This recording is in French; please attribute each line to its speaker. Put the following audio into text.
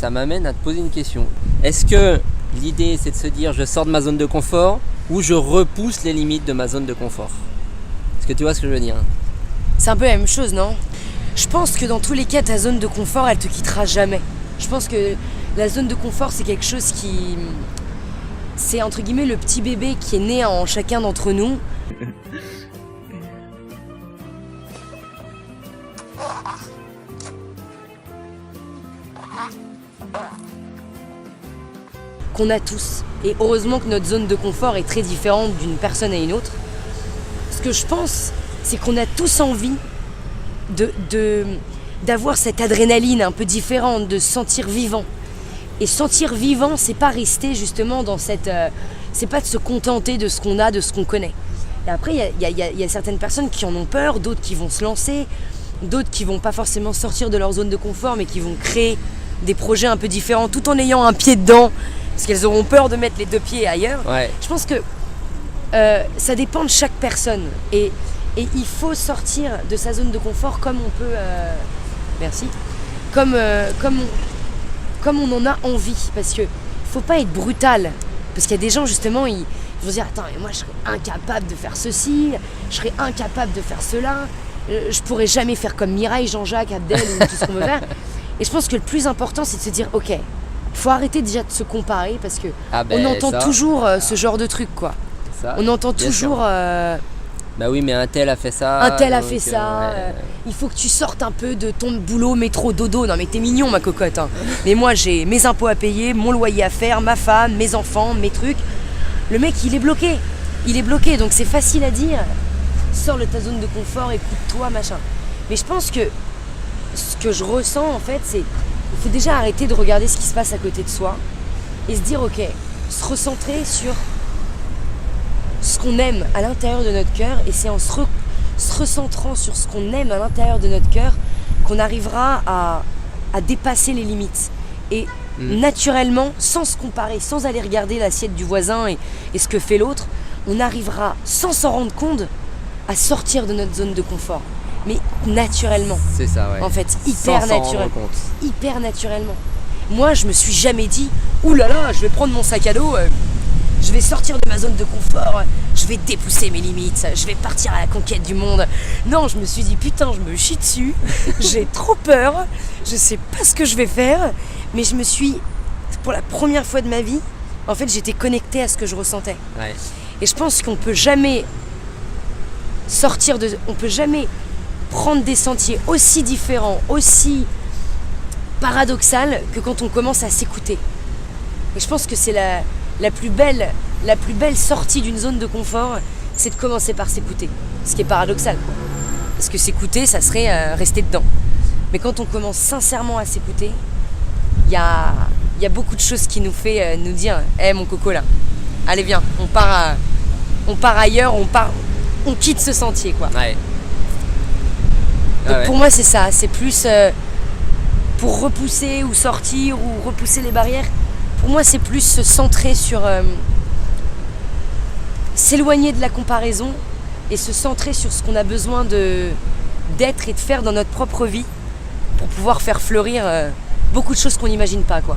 Speaker 1: ça m'amène à te poser une question. Est-ce que l'idée c'est de se dire je sors de ma zone de confort ou je repousse les limites de ma zone de confort? Est-ce que tu vois ce que je veux dire?
Speaker 2: C'est un peu la même chose, non? Je pense que dans tous les cas, ta zone de confort, elle te quittera jamais. Je pense que la zone de confort, c'est quelque chose qui... C'est entre guillemets le petit bébé qui est né en chacun d'entre nous. Qu'on a tous. Et heureusement que notre zone de confort est très différente d'une personne à une autre. Ce que je pense, c'est qu'on a tous envie d'avoir cette adrénaline un peu différente, de se sentir vivant. Et sentir vivant, c'est pas rester justement dans cette... c'est pas de se contenter de ce qu'on a, de ce qu'on connaît. Et après, il y a certaines personnes qui en ont peur, d'autres qui vont se lancer, d'autres qui vont pas forcément sortir de leur zone de confort, mais qui vont créer des projets un peu différents, tout en ayant un pied dedans, parce qu'elles auront peur de mettre les deux pieds ailleurs.
Speaker 1: Ouais.
Speaker 2: Je pense que ça dépend de chaque personne. Et il faut sortir de sa zone de confort comme on peut... merci. Comme on en a envie. Parce que faut pas être brutal. Parce qu'il y a des gens, justement, ils vont se dire « Attends, mais moi, je serais incapable de faire ceci. Je serais incapable de faire cela. Je pourrais jamais faire comme Mireille, Jean-Jacques, Abdel ou tout ce qu'on veut faire. » Et je pense que le plus important, c'est de se dire « Ok, il faut arrêter déjà de se comparer. » Parce que on entend toujours ce genre de truc, quoi. Ça, on entend toujours...
Speaker 1: Bah oui, mais un tel a fait ça.
Speaker 2: Un tel a fait ça. Il faut que tu sortes un peu de ton boulot, métro, dodo. Non mais t'es mignon, ma cocotte. Hein. Mais moi, j'ai mes impôts à payer, mon loyer à faire, ma femme, mes enfants, mes trucs. Le mec, il est bloqué. Il est bloqué, donc c'est facile à dire. Sors de ta zone de confort, écoute-toi, machin. Mais je pense que ce que je ressens, en fait, c'est... Il faut déjà arrêter de regarder ce qui se passe à côté de soi et se dire, ok, se recentrer sur ce qu'on aime à l'intérieur de notre cœur, et c'est en se recentrant sur ce qu'on aime à l'intérieur de notre cœur qu'on arrivera à dépasser les limites. Et naturellement, sans se comparer, sans aller regarder l'assiette du voisin et ce que fait l'autre, on arrivera, sans s'en rendre compte, à sortir de notre zone de confort. Mais naturellement.
Speaker 1: C'est ça, ouais.
Speaker 2: En fait, hyper naturellement. Moi, je me suis jamais dit, ouh là là, je vais prendre mon sac à dos, je vais sortir de ma zone de confort, je vais dépousser mes limites, je vais partir à la conquête du monde. Non, je me suis dit, putain, je me chie dessus, j'ai trop peur, je sais pas ce que je vais faire, mais je me suis, pour la première fois de ma vie, en fait, j'étais connectée à ce que je ressentais.
Speaker 1: Ouais.
Speaker 2: Et je pense qu'on peut jamais on peut jamais prendre des sentiers aussi différents, aussi paradoxal que quand on commence à s'écouter. Et je pense que c'est la plus belle sortie d'une zone de confort, c'est de commencer par s'écouter. Ce qui est paradoxal, quoi. Parce que s'écouter, ça serait rester dedans. Mais quand on commence sincèrement à s'écouter, il y a beaucoup de choses qui nous fait nous dire « Hé mon coco là, allez viens, on part ailleurs, on quitte ce sentier, quoi. »
Speaker 1: Ouais.
Speaker 2: Donc pour moi c'est ça, c'est plus pour repousser ou sortir ou repousser les barrières. Pour moi c'est plus se centrer sur s'éloigner de la comparaison et se centrer sur ce qu'on a besoin d'être et de faire dans notre propre vie pour pouvoir faire fleurir beaucoup de choses qu'on n'imagine pas, quoi.